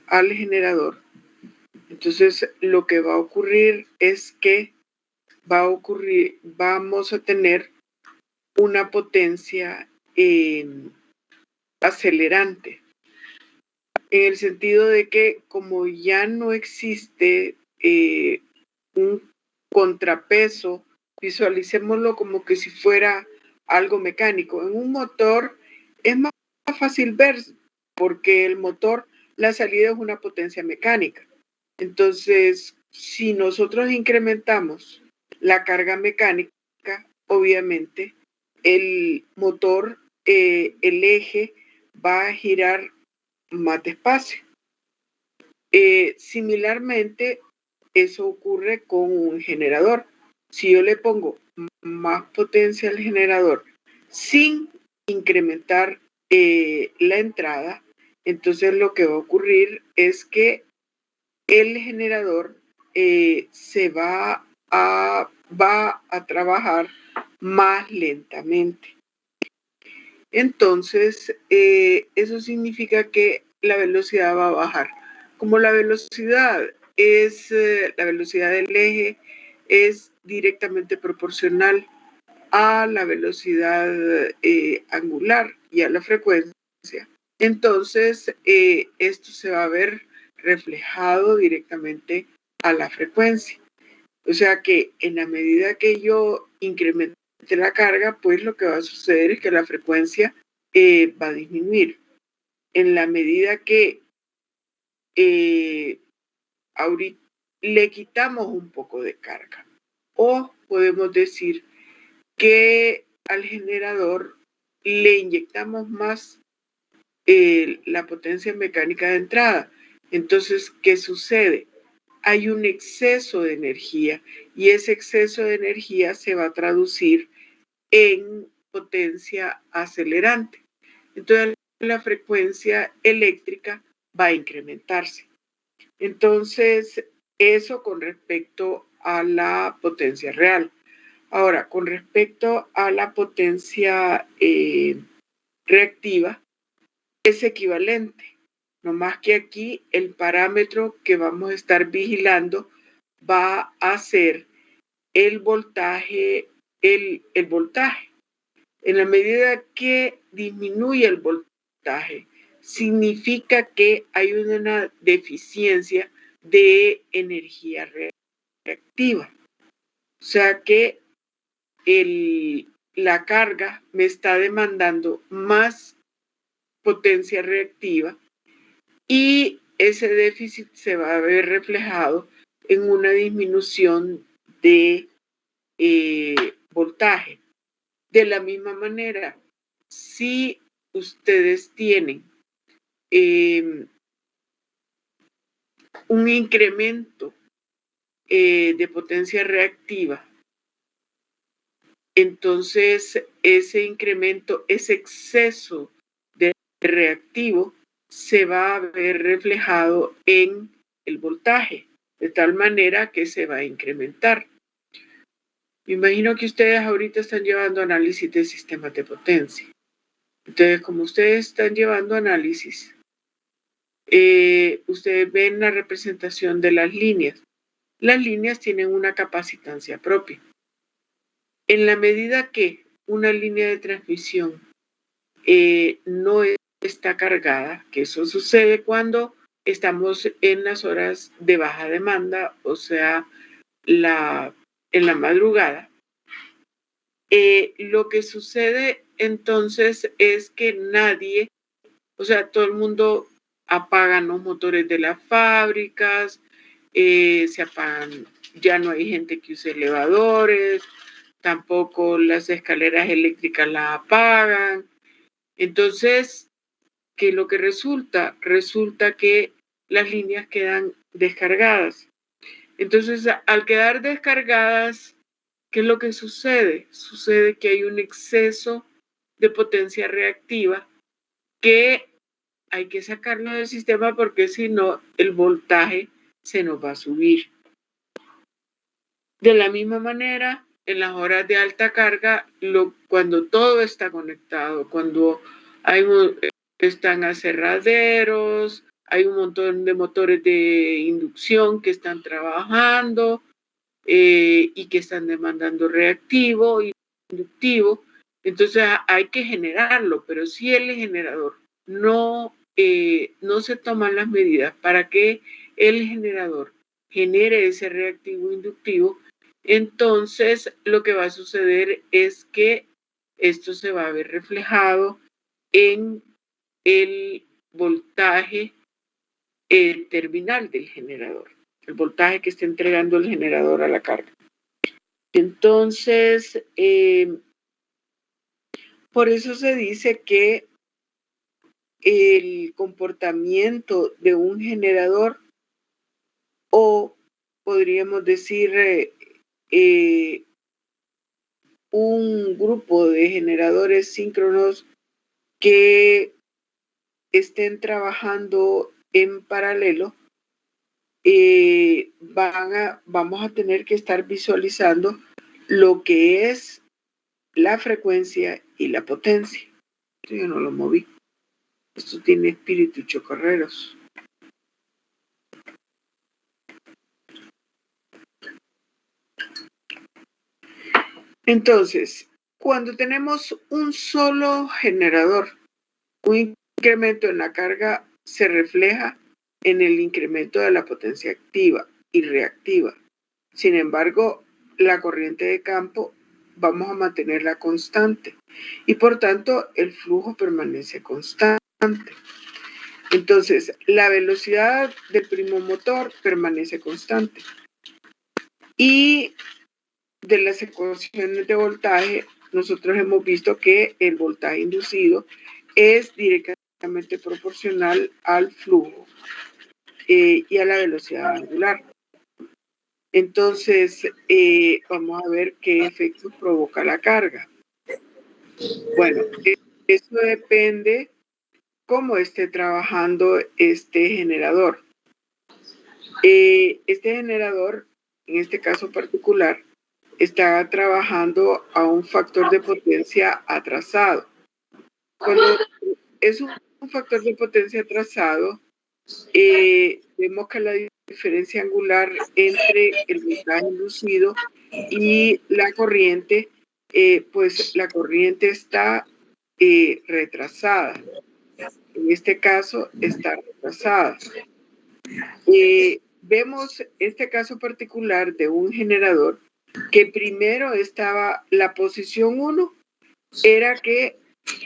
al generador, entonces lo que va a ocurrir es que vamos a tener una potencia acelerante, en el sentido de que como ya no existe un contrapeso, visualicémoslo como que si fuera algo mecánico. En un motor es más fácil ver porque el motor, la salida es una potencia mecánica. Entonces, si nosotros incrementamos la carga mecánica, obviamente el motor, el eje va a girar más despacio. Similarmente, eso ocurre con un generador. Si yo le pongo más potencia al generador sin incrementar la entrada, entonces lo que va a ocurrir es que el generador va a trabajar más lentamente. Entonces, eso significa que la velocidad va a bajar. Como la velocidad del eje es directamente proporcional a la velocidad angular y a la frecuencia, entonces esto se va a ver reflejado directamente a la frecuencia. O sea que en la medida que yo incremente la carga, pues lo que va a suceder es que la frecuencia va a disminuir. En la medida que ahorita le quitamos un poco de carga, o podemos decir que al generador le inyectamos más la potencia mecánica de entrada. Entonces, ¿qué sucede? Hay un exceso de energía y ese exceso de energía se va a traducir en potencia acelerante. Entonces, la frecuencia eléctrica va a incrementarse. Entonces, eso con respecto a la potencia real. Ahora, con respecto a la potencia reactiva, es equivalente, no más que aquí el parámetro que vamos a estar vigilando va a ser el voltaje, el voltaje. En la medida que disminuye el voltaje, significa que hay una deficiencia de energía reactiva. O sea que la carga me está demandando más potencia reactiva y ese déficit se va a ver reflejado en una disminución de voltaje. De la misma manera, si ustedes tienen un incremento de potencia reactiva, entonces ese incremento, ese exceso de reactivo se va a ver reflejado en el voltaje, de tal manera que se va a incrementar. Me imagino que ustedes ahorita están llevando análisis de sistemas de potencia. Entonces, como ustedes están llevando análisis, ustedes ven la representación de las líneas. Las líneas tienen una capacitancia propia. En la medida que una línea de transmisión no está cargada, que eso sucede cuando estamos en las horas de baja demanda, o sea, en la madrugada, lo que sucede entonces es que nadie, o sea, todo el mundo apaga los motores de las fábricas, se apagan, ya no hay gente que use elevadores, tampoco las escaleras eléctricas las apagan. Entonces, ¿qué es lo que resulta? Resulta que las líneas quedan descargadas. Entonces, al quedar descargadas, ¿qué es lo que sucede? Sucede que hay un exceso de potencia reactiva que hay que sacarlo del sistema porque si no, el voltaje se nos va a subir. De la misma manera, en las horas de alta carga, cuando todo está conectado, cuando están aserraderos, hay un montón de motores de inducción que están trabajando y que están demandando reactivo y inductivo. Entonces hay que generarlo, pero si el generador no se toman las medidas para que el generador genere ese reactivo inductivo, entonces lo que va a suceder es que esto se va a ver reflejado en el voltaje terminal del generador, el voltaje que está entregando el generador a la carga. Entonces, por eso se dice que el comportamiento de un generador, o podríamos decir un grupo de generadores síncronos que estén trabajando en paralelo, vamos a tener que estar visualizando lo que es la frecuencia y la potencia. Esto yo no lo moví. Esto tiene espíritu chocarreros. Entonces, cuando tenemos un solo generador, un incremento en la carga se refleja en el incremento de la potencia activa y reactiva. Sin embargo, la corriente de campo vamos a mantenerla constante y por tanto el flujo permanece constante. Entonces, la velocidad del primo motor permanece constante. Y de las ecuaciones de voltaje, nosotros hemos visto que el voltaje inducido es directamente proporcional al flujo y a la velocidad angular. Entonces, vamos a ver qué efectos provoca la carga. Bueno, eso depende cómo esté trabajando este generador. Este generador, en este caso particular, está trabajando a un factor de potencia atrasado. Cuando es un factor de potencia atrasado, vemos que la diferencia angular entre el voltaje inducido y la corriente, pues la corriente está retrasada. En este caso está retrasada. Vemos este caso particular de un generador que primero estaba, la posición 1 era que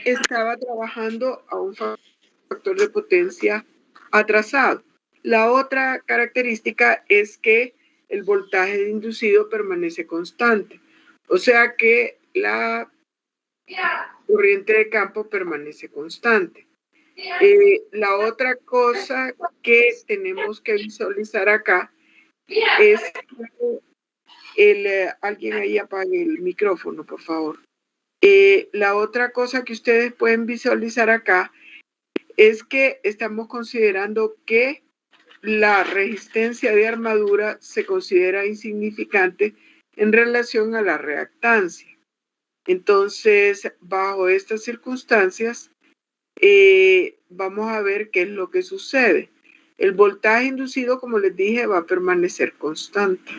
estaba trabajando a un factor de potencia atrasado. La otra característica es que el voltaje inducido permanece constante, o sea que la corriente de campo permanece constante. La otra cosa que tenemos que visualizar acá es que alguien ahí apague el micrófono, por favor. La otra cosa que ustedes pueden visualizar acá es que estamos considerando que la resistencia de armadura se considera insignificante en relación a la reactancia. Entonces, bajo estas circunstancias, vamos a ver qué es lo que sucede. El voltaje inducido, como les dije, va a permanecer constante.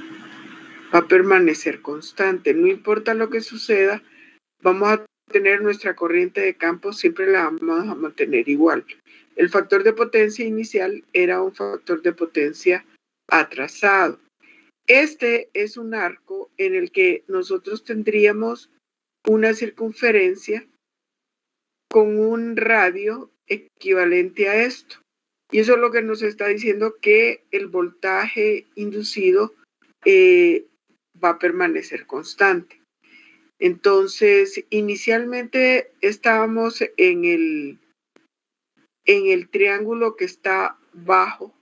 Va a permanecer constante. No importa lo que suceda, vamos a tener nuestra corriente de campo, siempre la vamos a mantener igual. El factor de potencia inicial era un factor de potencia atrasado. Este es un arco en el que nosotros tendríamos una circunferencia con un radio equivalente a esto. Y eso es lo que nos está diciendo que el voltaje inducido va a permanecer constante. Entonces, inicialmente estábamos en el triángulo que está bajo,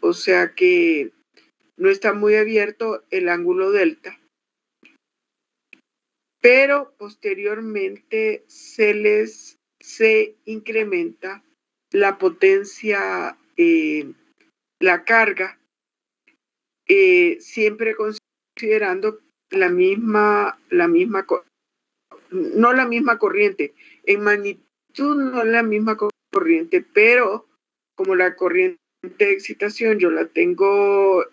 o sea que no está muy abierto el ángulo delta, pero posteriormente se incrementa la potencia, la carga, siempre considerando no la misma corriente, en magnitud no la misma corriente, pero como la corriente de excitación yo la tengo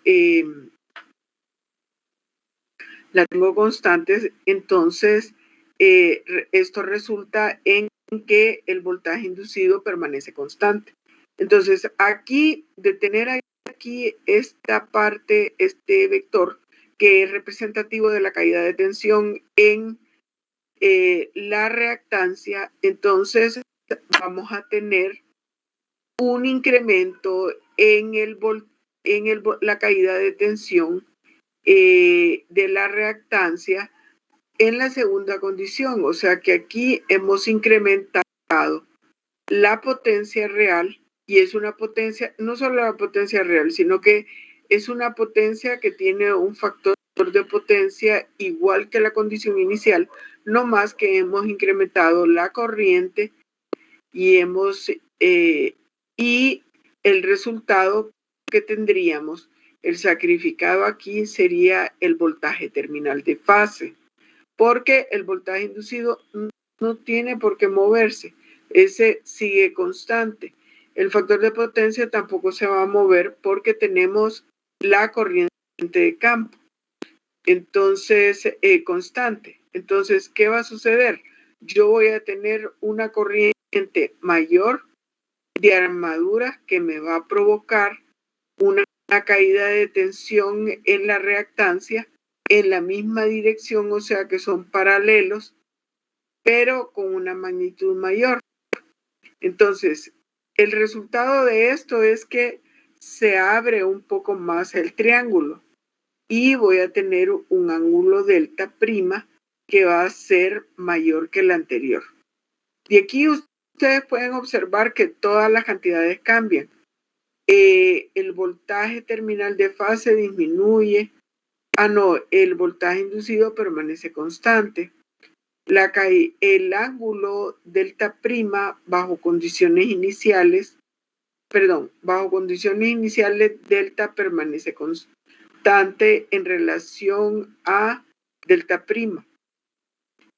constante, entonces esto resulta en que el voltaje inducido permanece constante. Entonces aquí, de tener aquí esta parte, este vector, que es representativo de la caída de tensión en la reactancia, entonces vamos a tener un incremento en la caída de tensión de la reactancia en la segunda condición. O sea que aquí hemos incrementado la potencia real, y es una potencia, no solo la potencia real, sino que es una potencia que tiene un factor de potencia igual que la condición inicial, no más que hemos incrementado la corriente y y el resultado que tendríamos, el sacrificado aquí sería el voltaje terminal de fase, porque el voltaje inducido no tiene por qué moverse, ese sigue constante. El factor de potencia tampoco se va a mover porque tenemos la corriente de campo, entonces constante. Entonces, ¿qué va a suceder? Yo voy a tener una corriente mayor de armadura que me va a provocar una caída de tensión en la reactancia en la misma dirección, o sea que son paralelos, pero con una magnitud mayor. Entonces, el resultado de esto es que se abre un poco más el triángulo y voy a tener un ángulo delta prima que va a ser mayor que el anterior. Y aquí ustedes pueden observar que todas las cantidades cambian. El voltaje terminal de fase disminuye. El voltaje inducido permanece constante. El ángulo delta prima bajo condiciones iniciales delta permanece constante en relación a delta prima.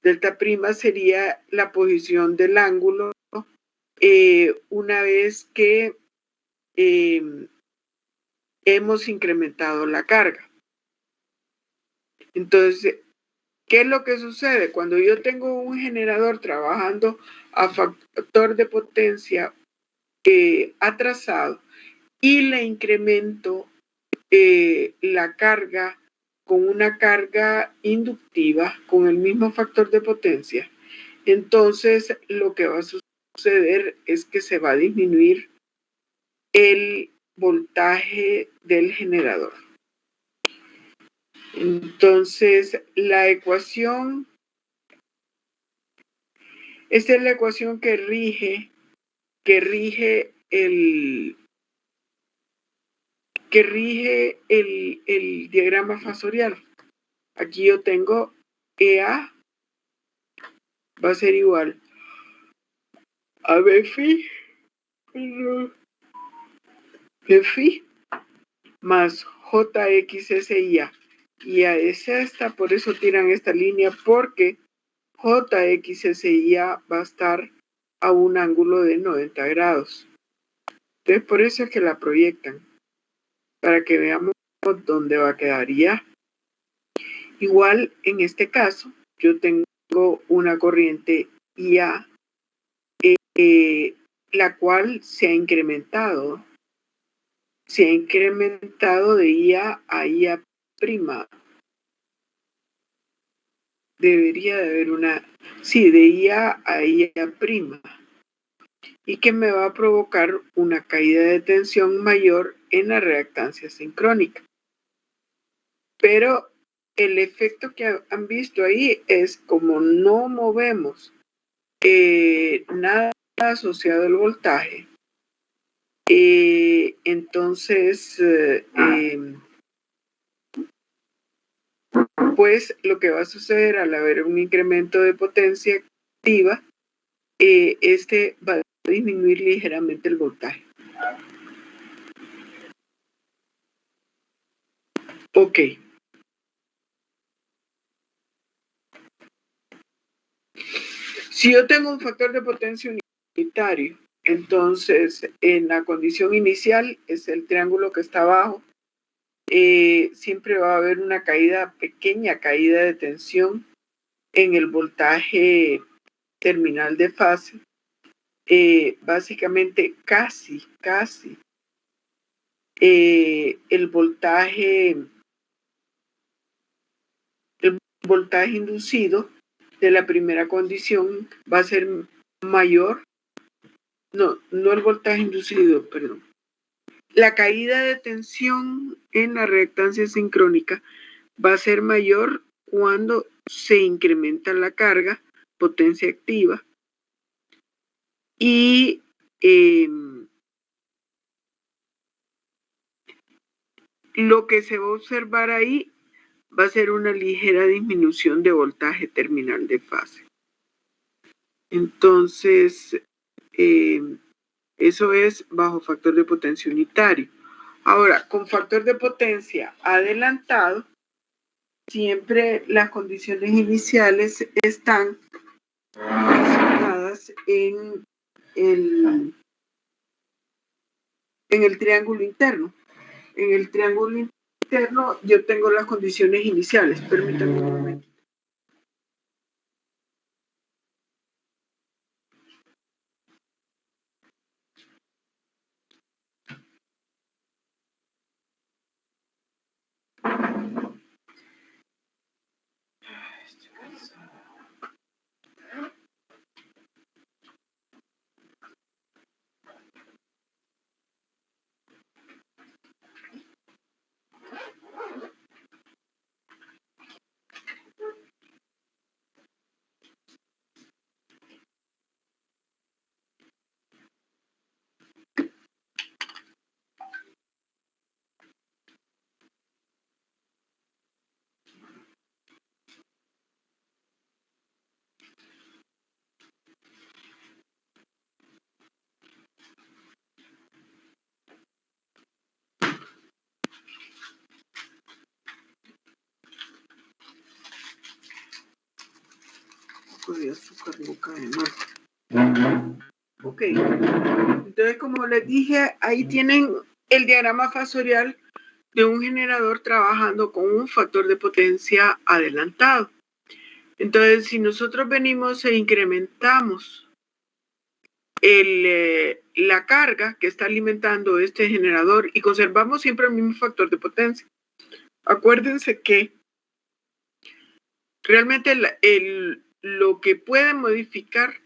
Delta prima sería la posición del ángulo una vez que hemos incrementado la carga. Entonces, ¿qué es lo que sucede? Cuando yo tengo un generador trabajando a factor de potencia atrasado y le incremento la carga con una carga inductiva con el mismo factor de potencia, entonces lo que va a suceder es que se va a disminuir el voltaje del generador. Entonces, esta es la ecuación que rige el diagrama fasorial. Aquí yo tengo EA va a ser igual a BFI más JXSIA. Y a esta, por eso tiran esta línea, porque JXSIA va a estar a un ángulo de 90 grados. Entonces, por eso es que la proyectan, para que veamos dónde va a quedar IA. Igual, en este caso, yo tengo una corriente IA, la cual se ha incrementado de IA a IA prima. Debería de haber de IA a IA prima. Y que me va a provocar una caída de tensión mayor en la reactancia sincrónica. Pero el efecto que han visto ahí es como no movemos nada asociado al voltaje, entonces pues lo que va a suceder al haber un incremento de potencia activa, este va a disminuir ligeramente el voltaje. Ok. Si yo tengo un factor de potencia unitario Entonces, en la condición inicial, es el triángulo que está abajo, siempre va a haber una pequeña caída de tensión en el voltaje terminal de fase. Básicamente casi el voltaje inducido de la primera condición va a ser mayor. No el voltaje inducido, perdón. La caída de tensión en la reactancia sincrónica va a ser mayor cuando se incrementa la carga, potencia activa, y lo que se va a observar ahí va a ser una ligera disminución de voltaje terminal de fase. Entonces, eso es bajo factor de potencia unitario. Ahora, con factor de potencia adelantado, siempre las condiciones iniciales están asignadas en el triángulo interno. En el triángulo interno yo tengo las condiciones iniciales. Permítanme un momento. De azúcar no cae mal. Ok, entonces como les dije, ahí tienen el diagrama fasorial de un generador trabajando con un factor de potencia adelantado. Entonces, si nosotros venimos e incrementamos la carga que está alimentando este generador y conservamos siempre el mismo factor de potencia, acuérdense que realmente lo que puede modificar,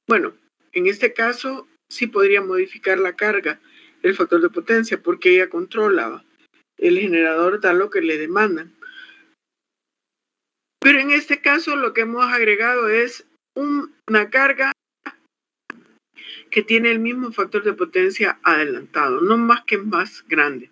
bueno, en este caso sí podría modificar la carga, el factor de potencia, porque ella controla, el generador da lo que le demandan. Pero en este caso lo que hemos agregado es una carga que tiene el mismo factor de potencia adelantado, no más que más grande.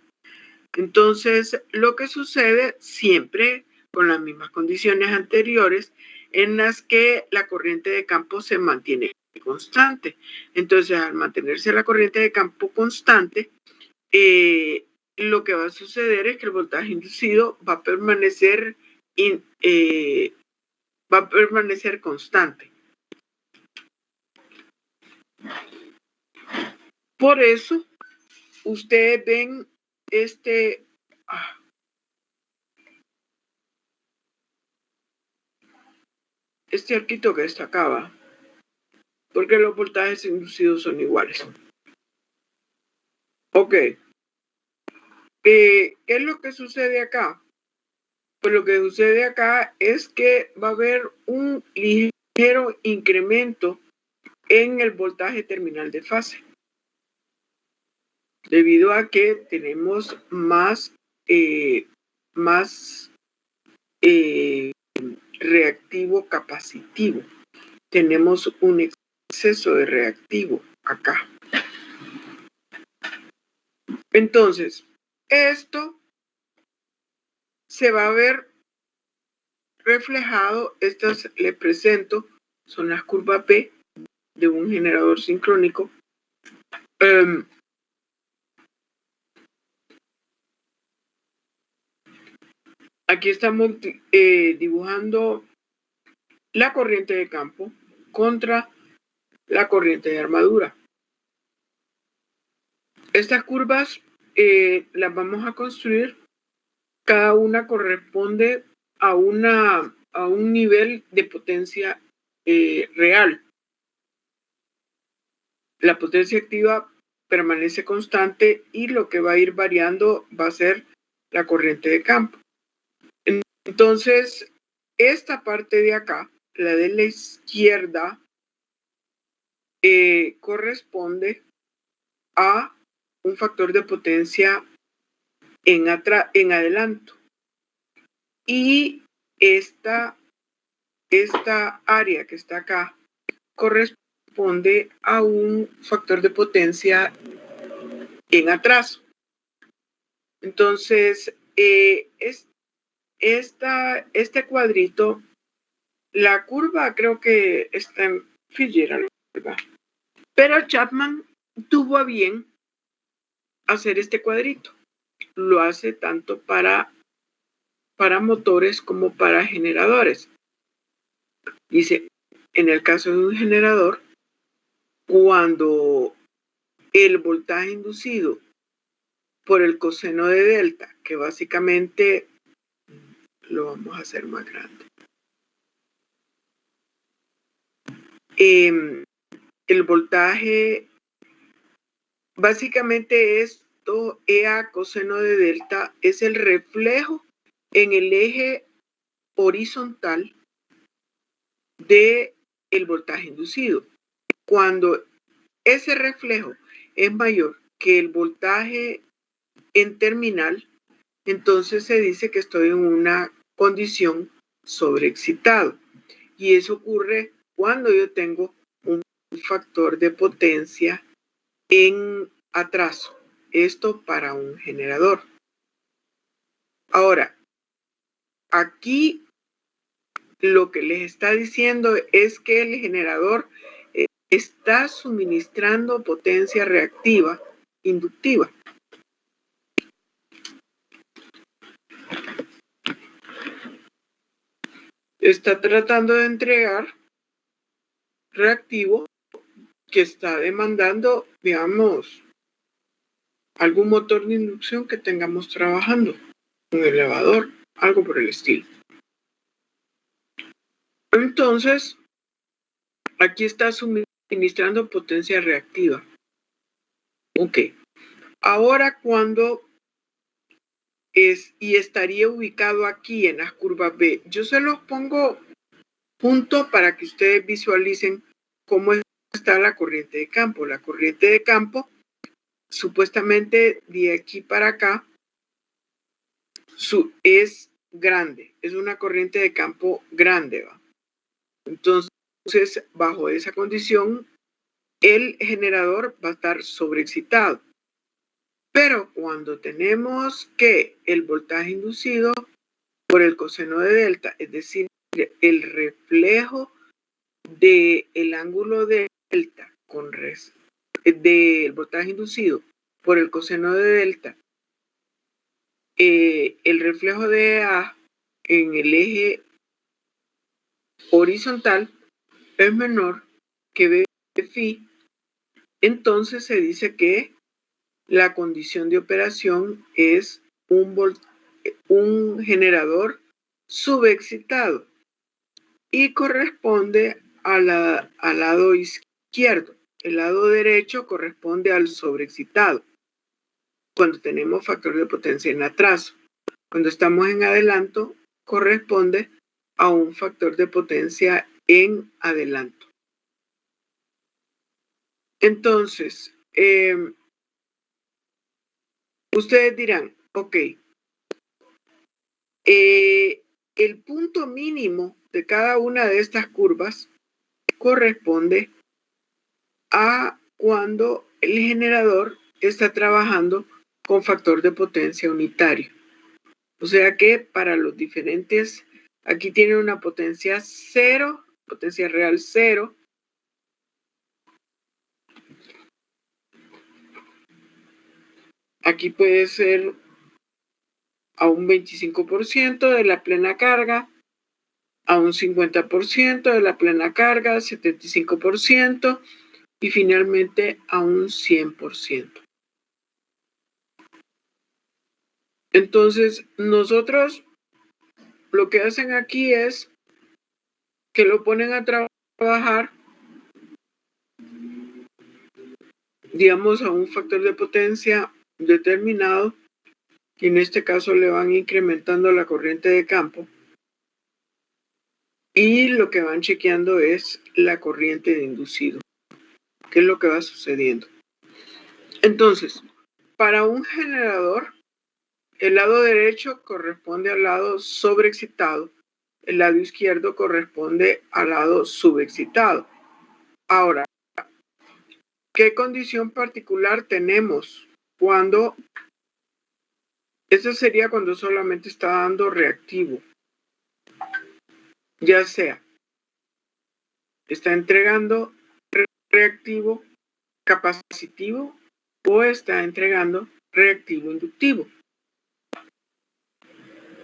Entonces, lo que sucede siempre con las mismas condiciones anteriores en las que la corriente de campo se mantiene constante. Entonces, al mantenerse la corriente de campo constante, lo que va a suceder es que el voltaje inducido va a permanecer constante. Por eso, ustedes ven este arquito que destacaba, porque los voltajes inducidos son iguales. Ok. ¿Qué es lo que sucede acá? Pues lo que sucede acá es que va a haber un ligero incremento en el voltaje terminal de fase, debido a que tenemos más reactivo capacitivo. Tenemos un exceso de reactivo acá. Entonces, esto se va a ver reflejado. Estas les presento, son las curvas P de un generador sincrónico. Aquí estamos dibujando la corriente de campo contra la corriente de armadura. Estas curvas las vamos a construir, cada una corresponde a un nivel de potencia real. La potencia activa permanece constante y lo que va a ir variando va a ser la corriente de campo. Entonces, esta parte de acá, la de la izquierda, corresponde a un factor de potencia en adelanto. Y esta área que está acá corresponde a un factor de potencia en atraso. Entonces, este cuadrito, la curva creo que está en Fitzgerald, ¿verdad? Pero Chapman tuvo a bien hacer este cuadrito. Lo hace tanto para motores como para generadores. Dice, en el caso de un generador, cuando el voltaje inducido por el coseno de delta, que básicamente lo vamos a hacer más grande. El voltaje, básicamente esto, EA coseno de delta, es el reflejo en el eje horizontal de el voltaje inducido. Cuando ese reflejo es mayor que el voltaje en terminal, entonces se dice que estoy en una condición sobreexcitado. Y eso ocurre cuando yo tengo un factor de potencia en atraso. Esto para un generador. Ahora, aquí lo que les está diciendo es que el generador está suministrando potencia reactiva inductiva. Está tratando de entregar reactivo que está demandando, digamos, algún motor de inducción que tengamos trabajando, un elevador, algo por el estilo. Entonces, aquí está suministrando potencia reactiva. Ok. Ahora cuando y estaría ubicado aquí en las curvas B. Yo se los pongo junto para que ustedes visualicen cómo está la corriente de campo. La corriente de campo, supuestamente de aquí para acá, es grande. Es una corriente de campo grande, ¿va? Entonces, bajo esa condición, el generador va a estar sobreexcitado. Pero cuando tenemos que el voltaje inducido por el coseno de delta, es decir, el reflejo del ángulo de delta del voltaje inducido por el coseno de delta, el reflejo de A en el eje horizontal es menor que B phi, entonces se dice que la condición de operación es un generador subexcitado y corresponde al lado izquierdo. El lado derecho corresponde al sobreexcitado, cuando tenemos factor de potencia en atraso. Cuando estamos en adelanto, corresponde a un factor de potencia en adelanto. Entonces, ustedes dirán, ok, el punto mínimo de cada una de estas curvas corresponde a cuando el generador está trabajando con factor de potencia unitario. O sea que para los diferentes, aquí tiene una potencia 0, potencia real 0. Aquí puede ser a un 25% de la plena carga. a un 50%, de la plena carga 75% y finalmente a un 100%. Entonces, nosotros lo que hacen aquí es que lo ponen a trabajar, digamos, a un factor de potencia determinado, y en este caso le van incrementando la corriente de campo, y lo que van chequeando es la corriente de inducido, qué es lo que va sucediendo. Entonces, para un generador, el lado derecho corresponde al lado sobreexcitado, el lado izquierdo corresponde al lado subexcitado. Ahora, ¿qué condición particular tenemos cuando? Eso sería cuando solamente está dando reactivo, ya sea está entregando reactivo capacitivo o está entregando reactivo inductivo.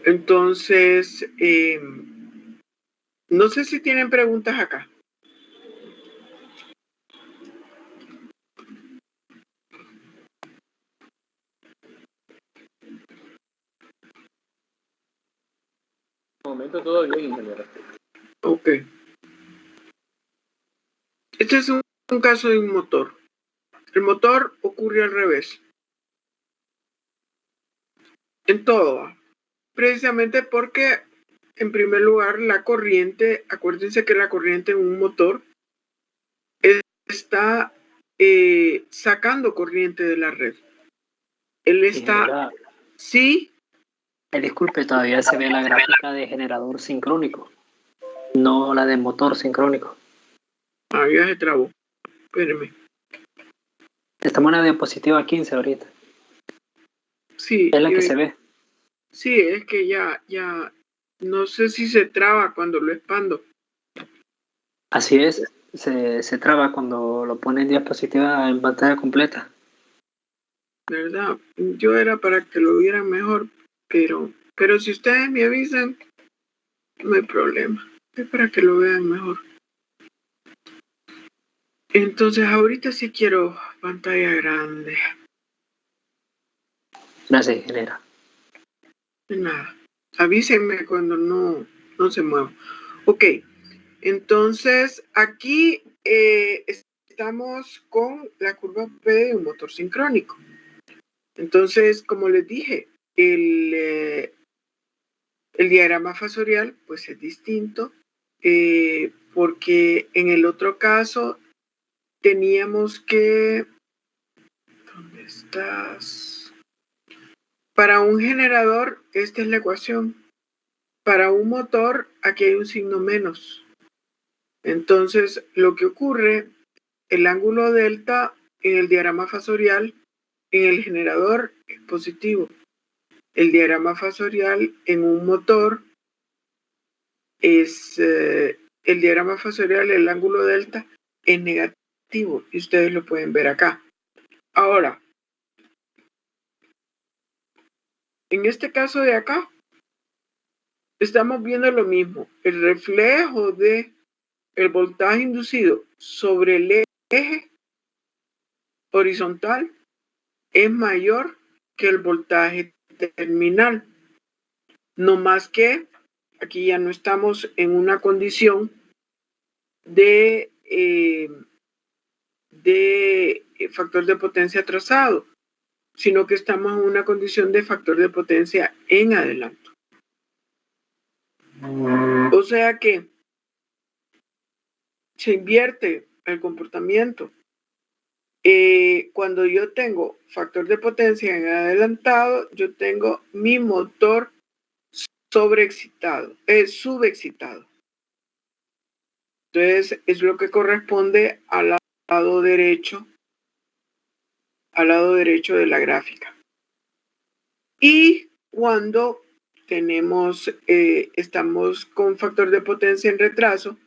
Entonces, no sé si tienen preguntas acá. De momento todo bien, ingeniero. Ok. Este es un caso de un motor. El motor ocurre al revés. En todo, precisamente porque, en primer lugar, la corriente, acuérdense que la corriente en un motor está sacando corriente de la red. Él está... Sí. Disculpe, todavía se ve la gráfica de generador sincrónico, no la de motor sincrónico. Ah, ya se trabó. Espéreme. Estamos en la diapositiva 15 ahorita. Sí. Es la que se ve. Sí, es que ya, no sé si se traba cuando lo expando. Así es, se traba cuando lo pone en diapositiva en pantalla completa. ¿Verdad? Yo era para que lo vieran mejor, pero si ustedes me avisan, no hay problema. Es para que lo vean mejor. Entonces, ahorita sí quiero pantalla grande. Gracias, ingeniera. De nada. Avísenme cuando no se mueva. Ok. Entonces, aquí estamos con la curva P de un motor sincrónico. Entonces, como les dije, el diagrama fasorial pues es distinto, porque en el otro caso teníamos que... ¿Dónde estás? Para un generador, esta es la ecuación. Para un motor, aquí hay un signo menos. Entonces, lo que ocurre, el ángulo delta en el diagrama fasorial, en el generador es positivo. El diagrama fasorial en un motor es el diagrama fasorial, el ángulo delta es negativo y ustedes lo pueden ver acá. Ahora, en este caso de acá, estamos viendo lo mismo. El reflejo de el voltaje inducido sobre el eje horizontal es mayor que el voltaje terminal. No más que aquí ya no estamos en una condición de factor de potencia trazado, sino que estamos en una condición de factor de potencia en adelanto. O sea que se invierte el comportamiento. Cuando yo tengo factor de potencia en adelantado, yo tengo mi motor subexcitado. Entonces, es lo que corresponde al lado derecho de la gráfica. Y cuando estamos con factor de potencia en retraso,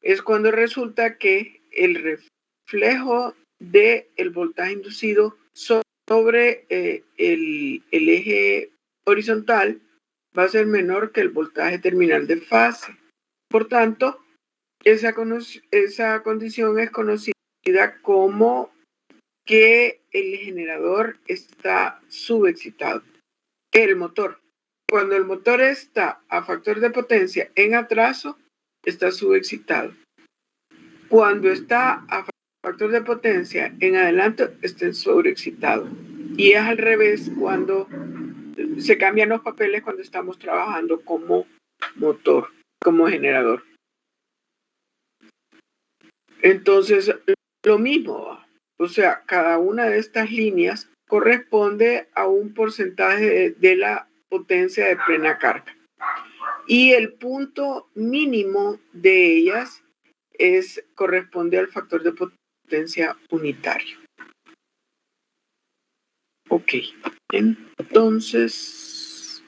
es cuando resulta que el reflejo del voltaje inducido sobre el eje horizontal va a ser menor que el voltaje terminal de fase. Por tanto, esa condición es conocida como que el generador está subexcitado. El motor. Cuando el motor está a factor de potencia en atraso, está subexcitado. Cuando está a factor de potencia en adelanto, está sobreexcitado. Y es al revés cuando se cambian los papeles cuando estamos trabajando como motor, como generador. Entonces, lo mismo, o sea, cada una de estas líneas corresponde a un porcentaje de la potencia de plena carga. Y el punto mínimo de ellas corresponde al factor de potencia unitario. Ok, entonces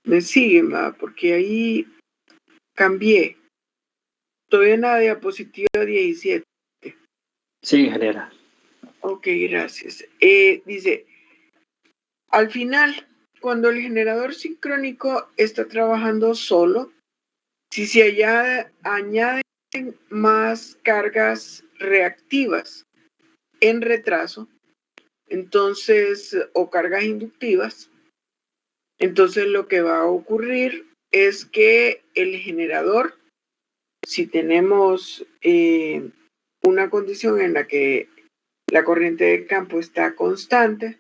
me siguen, ¿va? Porque ahí cambié. Estoy en la diapositiva 17. Sí, ingeniera. Ok, gracias. Dice, al final, cuando el generador sincrónico está trabajando solo, si se añaden más cargas reactivas en retraso, entonces, o cargas inductivas, entonces lo que va a ocurrir es que el generador, si tenemos una condición en la que la corriente de campo está constante,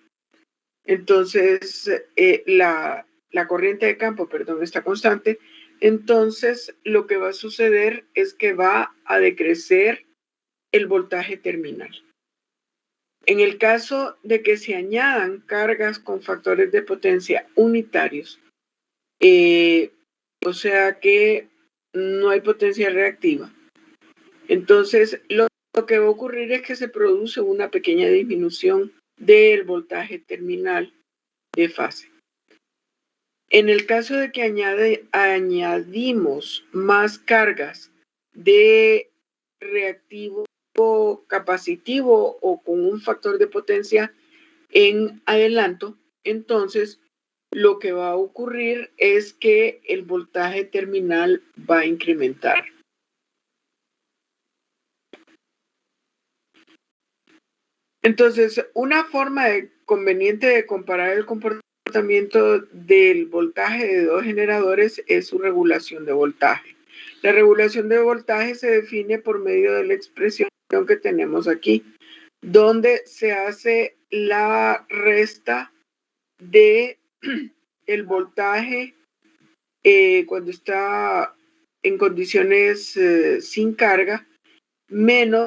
entonces la corriente de campo, está constante, entonces lo que va a suceder es que va a decrecer el voltaje terminal. En el caso de que se añadan cargas con factores de potencia unitarios, o sea que no hay potencia reactiva, entonces lo que va a ocurrir es que se produce una pequeña disminución del voltaje terminal de fase. En el caso de que añadimos más cargas de reactivo capacitivo o con un factor de potencia en adelanto, entonces lo que va a ocurrir es que el voltaje terminal va a incrementar. Entonces, una forma conveniente de comparar el comportamiento del voltaje de dos generadores es su regulación de voltaje. La regulación de voltaje se define por medio de la expresión que tenemos aquí, donde se hace la resta de el voltaje cuando está en condiciones sin carga, menos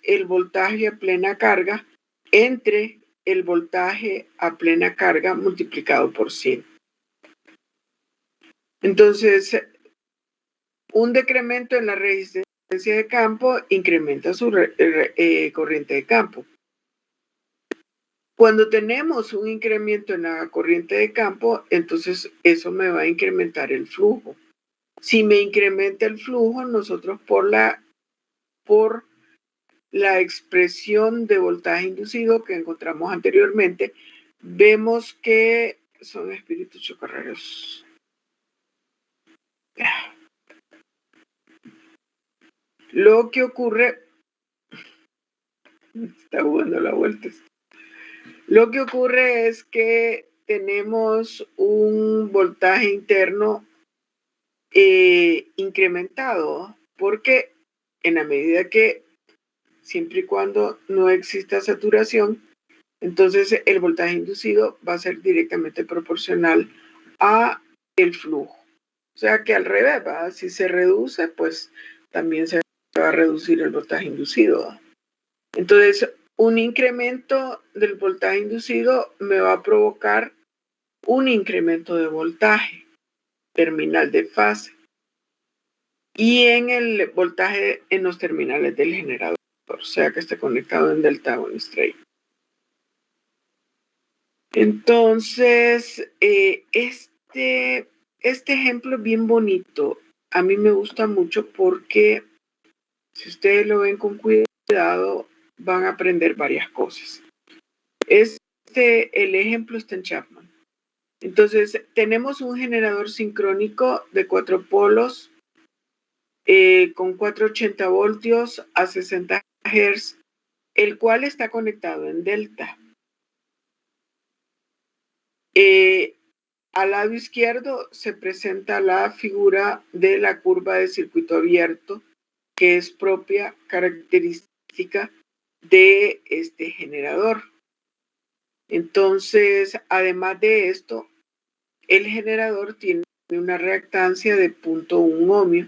el voltaje a plena carga entre el voltaje a plena carga multiplicado por 100. Entonces, un decremento en la resistencia de campo incrementa su corriente de campo. Cuando tenemos un incremento en la corriente de campo, entonces eso me va a incrementar el flujo. Si me incrementa el flujo, nosotros por la expresión de voltaje inducido que encontramos anteriormente, vemos que son espíritus chocarreros. Lo que ocurre, está dando la vuelta. Lo que ocurre es que tenemos un voltaje interno incrementado, porque en la medida que siempre y cuando no exista saturación, entonces el voltaje inducido va a ser directamente proporcional a el flujo. O sea que al revés, ¿va? Si se reduce, pues también se va a reducir el voltaje inducido. Entonces, un incremento del voltaje inducido me va a provocar un incremento de voltaje terminal de fase y en el voltaje en los terminales del generador, o sea que esté conectado en delta o en straight. Entonces, este ejemplo es bien bonito. A mí me gusta mucho porque si ustedes lo ven con cuidado, van a aprender varias cosas. El ejemplo está en Chapman. Entonces, tenemos un generador sincrónico de 4 polos con 480 voltios a 60 Hz, el cual está conectado en delta. Al lado izquierdo se presenta la figura de la curva de circuito abierto, que es propia característica de este generador. Entonces, además de esto, el generador tiene una reactancia de 0.1 ohmio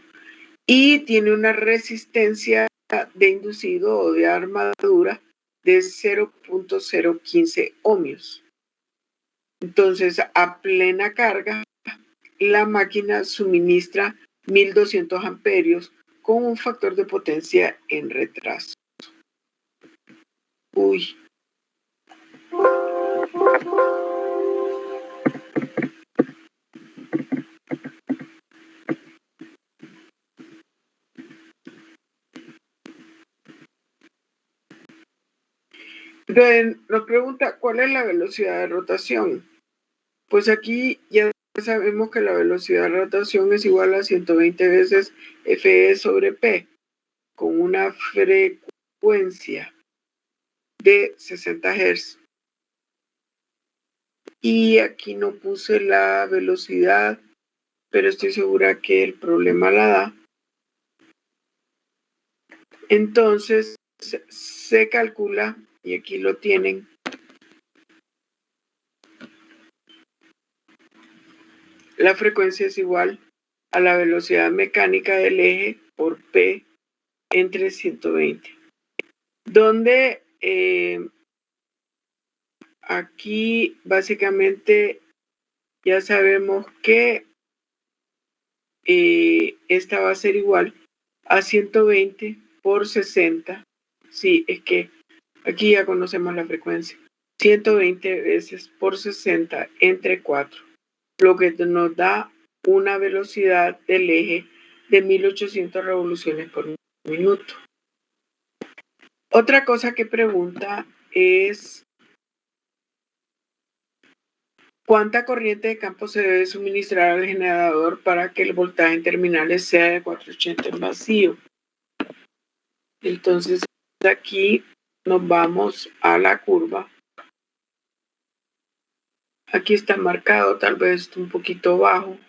y tiene una resistencia de inducido o de armadura de 0.015 ohmios. Entonces, a plena carga, la máquina suministra 1200 amperios con un factor de potencia en retraso. Uy. Entonces, nos pregunta, ¿cuál es la velocidad de rotación? Pues aquí ya sabemos que la velocidad de rotación es igual a 120 veces Fe sobre P, con una frecuencia de 60 Hz. Y aquí no puse la velocidad, pero estoy segura que el problema la da. Entonces, se calcula, y aquí lo tienen, la frecuencia es igual a la velocidad mecánica del eje por P entre 120. Donde aquí básicamente ya sabemos que esta va a ser igual a 120 por 60. Sí, es que aquí ya conocemos la frecuencia. 120 veces por 60 entre 4, lo que nos da una velocidad del eje de 1800 revoluciones por minuto. Otra cosa que pregunta es ¿cuánta corriente de campo se debe suministrar al generador para que el voltaje en terminales sea de 480 en vacío? Entonces aquí nos vamos a la curva. Aquí está marcado, tal vez un poquito bajo,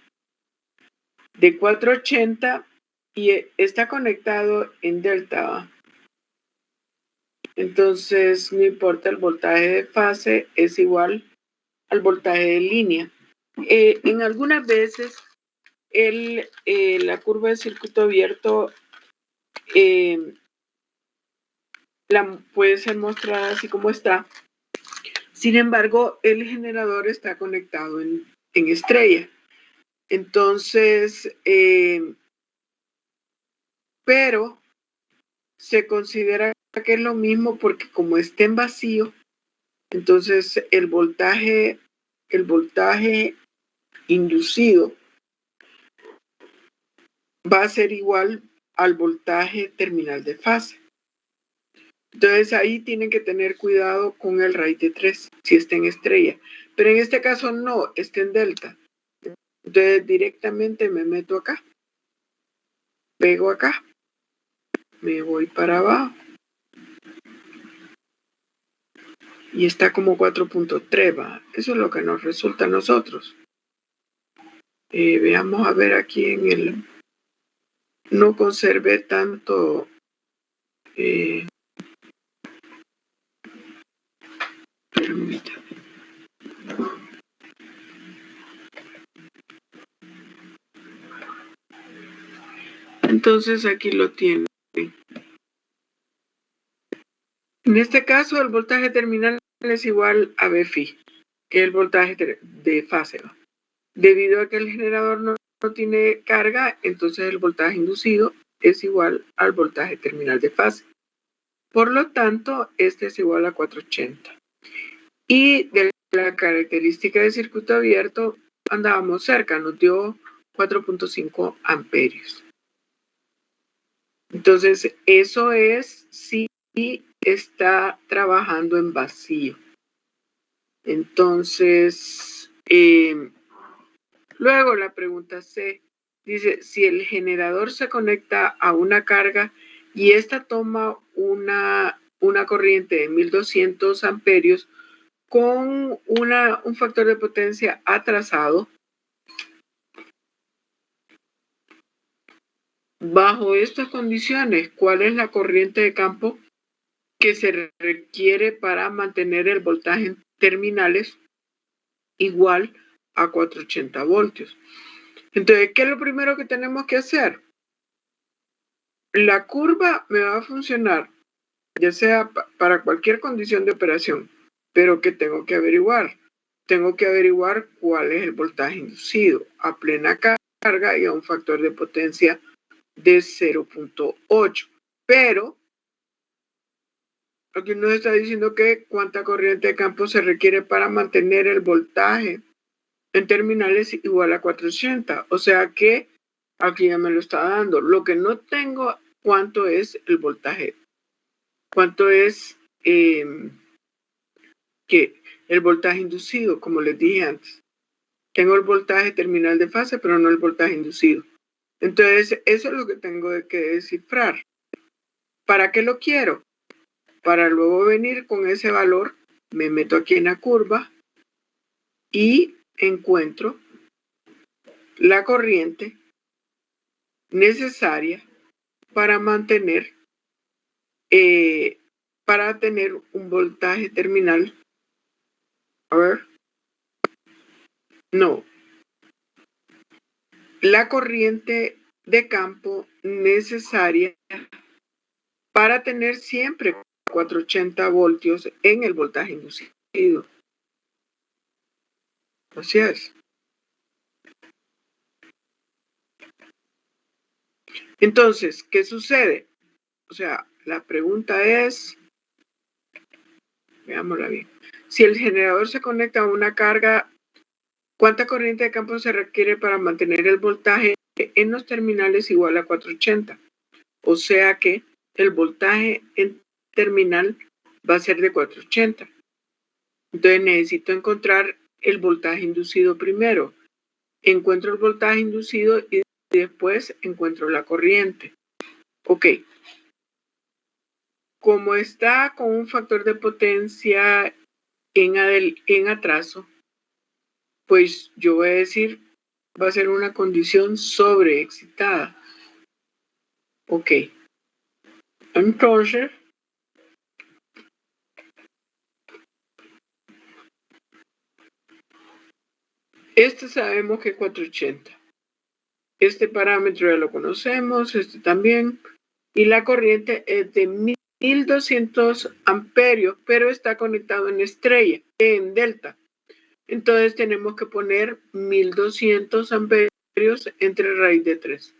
de 480 y está conectado en delta. Entonces no importa, el voltaje de fase es igual al voltaje de línea. En algunas veces la curva de circuito abierto puede ser mostrada así como está. Sin embargo, el generador está conectado en estrella. Entonces, pero se considera que es lo mismo porque como está en vacío, entonces el voltaje inducido va a ser igual al voltaje terminal de fase. Entonces ahí tienen que tener cuidado con el raíz de 3 si está en estrella, pero en este caso no, está en delta. Entonces directamente me meto acá, pego acá, me voy para abajo y está como 4.3, ¿va? Eso es lo que nos resulta a nosotros. Veamos a ver aquí en el... No conservé tanto... permítame. Entonces aquí lo tienen. En este caso el voltaje terminal es igual a Bφ, que es el voltaje de fase, ¿va? Debido a que el generador no tiene carga, entonces el voltaje inducido es igual al voltaje terminal de fase. Por lo tanto, este es igual a 480. Y de la característica de circuito abierto andábamos cerca, nos dio 4.5 amperios. Entonces, eso es si está trabajando en vacío. Entonces, luego la pregunta C, dice, si el generador se conecta a una carga y esta toma una corriente de 1200 amperios con un factor de potencia atrasado, bajo estas condiciones, ¿cuál es la corriente de campo que se requiere para mantener el voltaje en terminales igual a 480 voltios? Entonces, ¿qué es lo primero que tenemos que hacer? La curva me va a funcionar, ya sea para cualquier condición de operación, pero ¿qué tengo que averiguar? Tengo que averiguar cuál es el voltaje inducido a plena carga y a un factor de potencia de 0.8. Pero aquí nos está diciendo que cuánta corriente de campo se requiere para mantener el voltaje en terminales igual a 480. O sea que aquí ya me lo está dando. Lo que no tengo, cuánto es el voltaje. Cuánto es que el voltaje inducido, como les dije antes. Tengo el voltaje terminal de fase, pero no el voltaje inducido. Entonces, eso es lo que tengo que descifrar. ¿Para qué lo quiero? Para luego venir con ese valor, me meto aquí en la curva y encuentro la corriente necesaria para mantener, para tener un voltaje terminal. A ver. No. La corriente de campo necesaria para tener siempre 480 voltios en el voltaje inducido. Así es. Entonces, ¿qué sucede? O sea, la pregunta es, veámosla bien. Si el generador se conecta a una carga, ¿cuánta corriente de campo se requiere para mantener el voltaje en los terminales igual a 480? O sea que el voltaje en terminal va a ser de 480. Entonces necesito encontrar el voltaje inducido primero. Encuentro el voltaje inducido y después encuentro la corriente. Ok. Como está con un factor de potencia en atraso, pues yo voy a decir, va a ser una condición sobreexcitada. Ok. Entonces, este sabemos que es 480. Este parámetro ya lo conocemos, este también. Y la corriente es de 1200 amperios, pero está conectado en estrella, en delta. Entonces tenemos que poner 1200 amperios entre raíz de 3.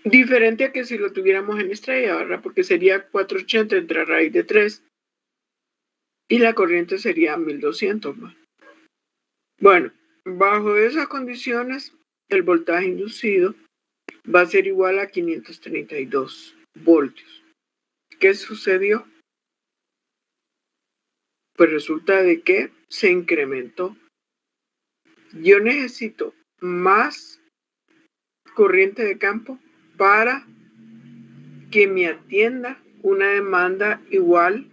Diferente a que si lo tuviéramos en estrella, ¿verdad? Porque sería 480 entre raíz de 3 y la corriente sería 1200. Bueno, bajo esas condiciones, el voltaje inducido va a ser igual a 532 voltios. ¿Qué sucedió? Pues resulta de que se incrementó. Yo necesito más corriente de campo para que me atienda una demanda igual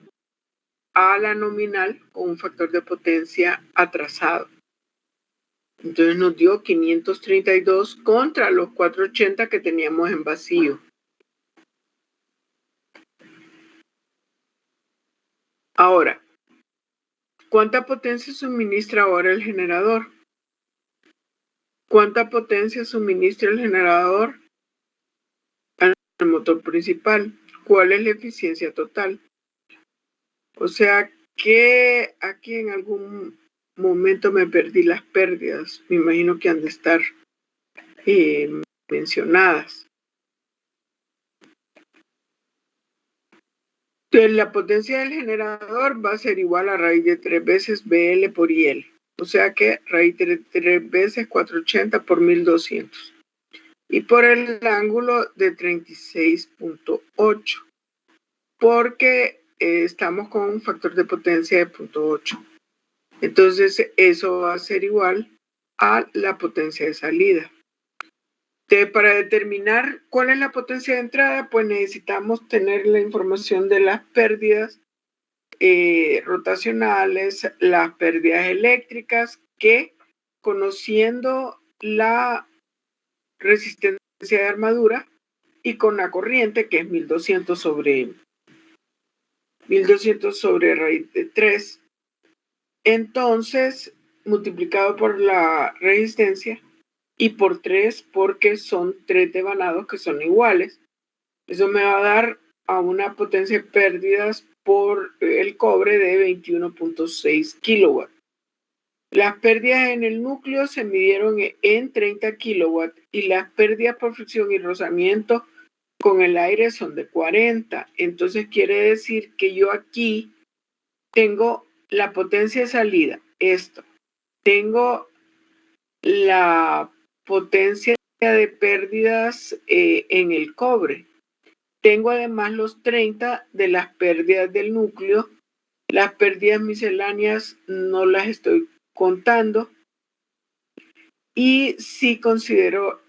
a la nominal con un factor de potencia atrasado. Entonces nos dio 532 contra los 480 que teníamos en vacío. Ahora, ¿cuánta potencia suministra ahora el generador? ¿Cuánta potencia suministra el generador al motor principal? ¿Cuál es la eficiencia total? O sea que aquí en algún momento me perdí las pérdidas. Me imagino que han de estar mencionadas. Entonces la potencia del generador va a ser igual a raíz de 3 veces BL por IL. O sea que raíz de 3 veces 480 por 1200. Y por el ángulo de 36.8. Porque estamos con un factor de potencia de 0.8. Entonces eso va a ser igual a la potencia de salida. Entonces, para determinar cuál es la potencia de entrada, pues necesitamos tener la información de las pérdidas rotacionales, las pérdidas eléctricas, que conociendo la resistencia de armadura y con la corriente, que es 1200 sobre raíz de 3, entonces multiplicado por la resistencia y por 3, porque son 3 devanados que son iguales, eso me va a dar a una potencia de pérdidas por el cobre de 21.6 kilowatts. Las pérdidas en el núcleo se midieron en 30 kilowatts y las pérdidas por fricción y rozamiento con el aire son de 40. Entonces quiere decir que yo aquí tengo la potencia de salida, esto. Tengo la potencia de pérdidas en el cobre. Tengo además los 30 de las pérdidas del núcleo. Las pérdidas misceláneas no las estoy contando. Y sí considero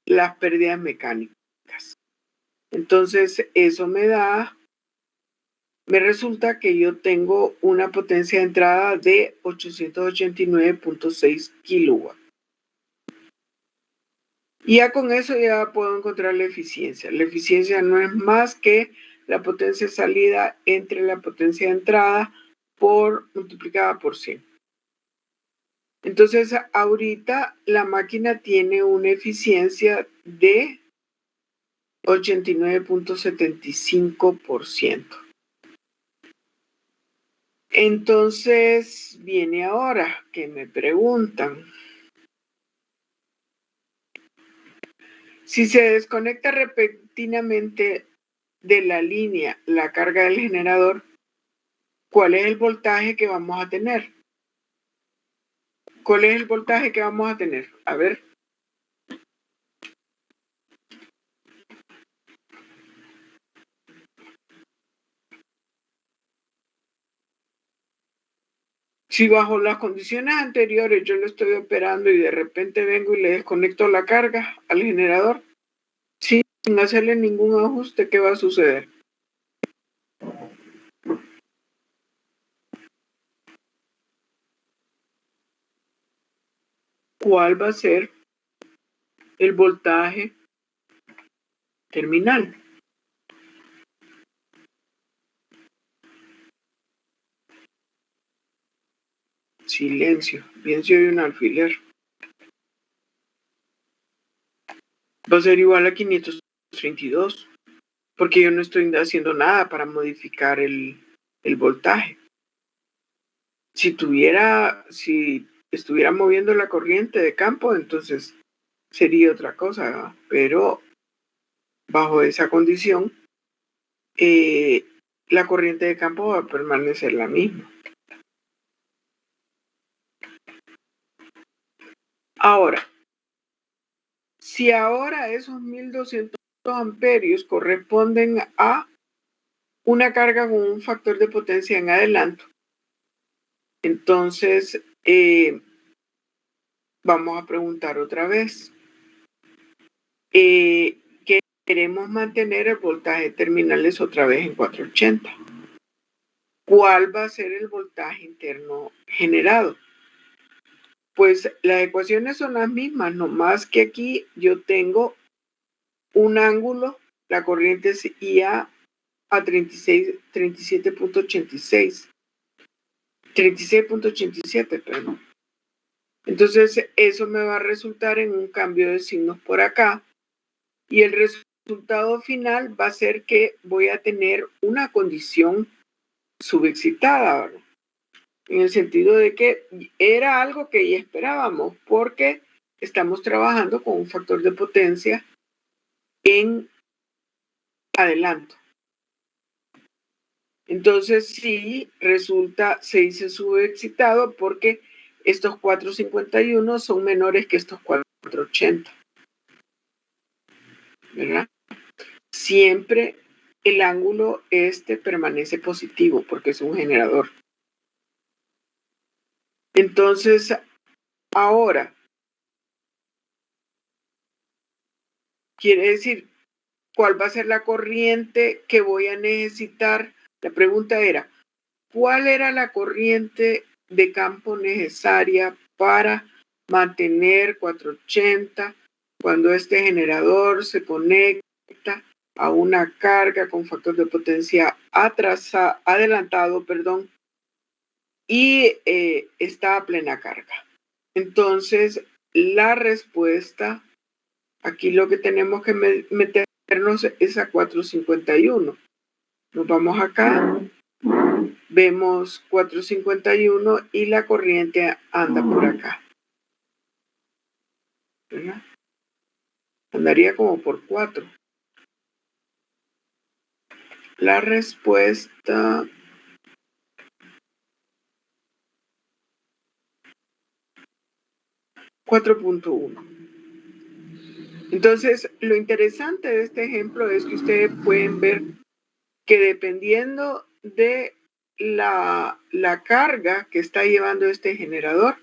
las pérdidas mecánicas. Entonces, eso me resulta que yo tengo una potencia de entrada de 889.6 kilowatts. Y ya con eso ya puedo encontrar la eficiencia. La eficiencia no es más que la potencia de salida entre la potencia de entrada multiplicada por 100. Entonces, ahorita la máquina tiene una eficiencia de 89.75%. Entonces, viene ahora que me preguntan, si se desconecta repentinamente de la línea la carga del generador, ¿cuál es el voltaje que vamos a tener? ¿Cuál es el voltaje que vamos a tener? A ver. Si bajo las condiciones anteriores yo lo estoy operando y de repente vengo y le desconecto la carga al generador, sin hacerle ningún ajuste, ¿qué va a suceder? ¿Cuál va a ser el voltaje terminal? Silencio, bien se oye un alfiler. Va a ser igual a 532, porque yo no estoy haciendo nada para modificar el voltaje. Si estuviera moviendo la corriente de campo, entonces sería otra cosa, ¿verdad? Pero bajo esa condición, la corriente de campo va a permanecer la misma. Ahora, si ahora esos 1200 amperios corresponden a una carga con un factor de potencia en adelanto, entonces vamos a preguntar otra vez. Queremos mantener el voltaje terminales otra vez en 480. ¿Cuál va a ser el voltaje interno generado? Pues las ecuaciones son las mismas, nomás que aquí yo tengo un ángulo, la corriente es IA a 37.86. 36.87, perdón. Entonces, eso me va a resultar en un cambio de signos por acá. Y el resultado final va a ser que voy a tener una condición subexcitada, ¿verdad? En el sentido de que era algo que ya esperábamos, porque estamos trabajando con un factor de potencia en adelanto. Entonces sí, se dice subexcitado porque estos 451 son menores que estos 480, ¿verdad? Siempre el ángulo permanece positivo porque es un generador. Entonces, ahora, quiere decir, ¿cuál va a ser la corriente que voy a necesitar? La pregunta era, ¿cuál era la corriente de campo necesaria para mantener 480 cuando este generador se conecta a una carga con factor de potencia adelantado, y está a plena carga? Entonces, la respuesta, aquí lo que tenemos que meternos es a 451. Nos vamos acá, vemos 451 y la corriente anda por acá, ¿verdad? Andaría como por 4. La respuesta $4.1. Entonces, lo interesante de este ejemplo es que ustedes pueden ver que dependiendo de la carga que está llevando este generador,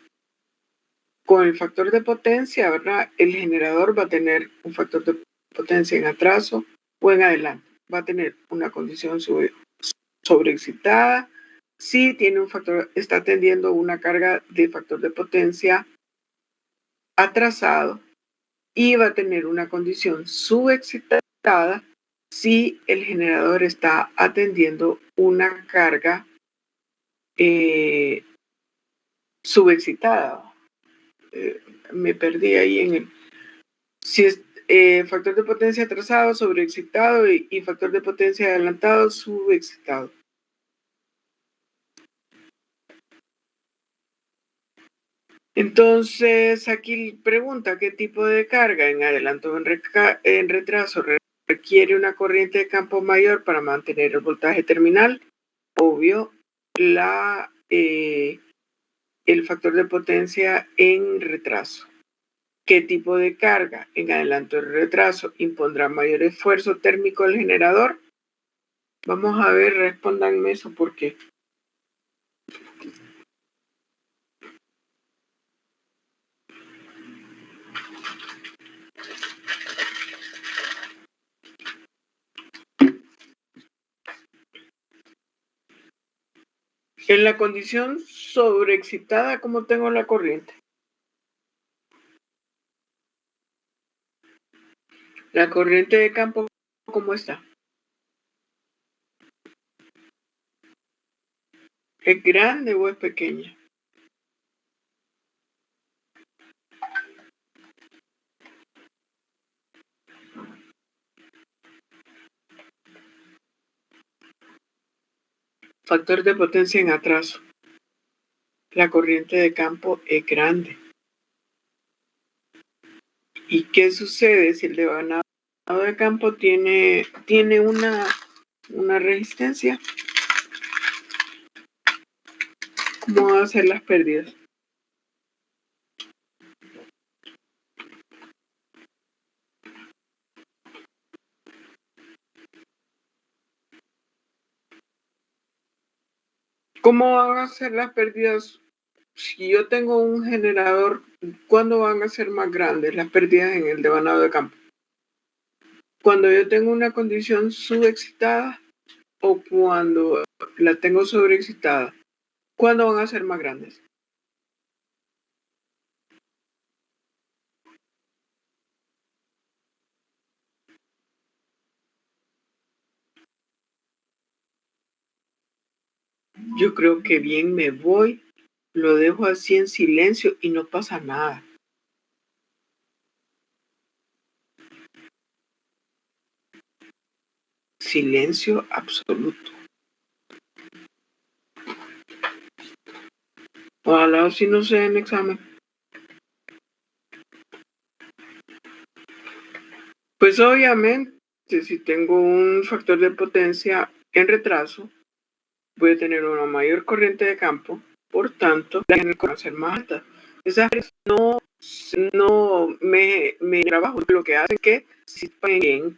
con el factor de potencia, ¿verdad? El generador va a tener un factor de potencia en atraso o en adelante. Va a tener una condición sobreexcitada. Si tiene un factor, está atendiendo una carga de factor de potencia atrasado, y va a tener una condición subexcitada si el generador está atendiendo una carga subexcitada. Me perdí ahí en el... Si es factor de potencia atrasado, sobreexcitado, y factor de potencia adelantado, subexcitado. Entonces, aquí pregunta, ¿qué tipo de carga en adelanto o en retraso requiere una corriente de campo mayor para mantener el voltaje terminal? Obvio, el factor de potencia en retraso. ¿Qué tipo de carga en adelanto o retraso impondrá mayor esfuerzo térmico al generador? Vamos a ver, respóndanme eso, ¿por qué? En la condición sobreexcitada, ¿cómo tengo la corriente? La corriente de campo, ¿cómo está? ¿Es grande o es pequeña? Factor de potencia en atraso. La corriente de campo es grande. ¿Y qué sucede si el devanado de campo tiene una resistencia? ¿Cómo van a ser las pérdidas? ¿Cómo van a ser las pérdidas? Si yo tengo un generador, ¿cuándo van a ser más grandes las pérdidas en el devanado de campo? ¿Cuando yo tengo una condición subexcitada o cuando la tengo sobreexcitada? ¿Cuándo van a ser más grandes? Yo creo que bien me voy, lo dejo así en silencio y no pasa nada. Silencio absoluto. Ojalá si no sea en examen. Pues obviamente, si tengo un factor de potencia en retraso, voy a tener una mayor corriente de campo, por tanto, la energía va a ser más alta. Esas no me trabajo, lo que hace que si en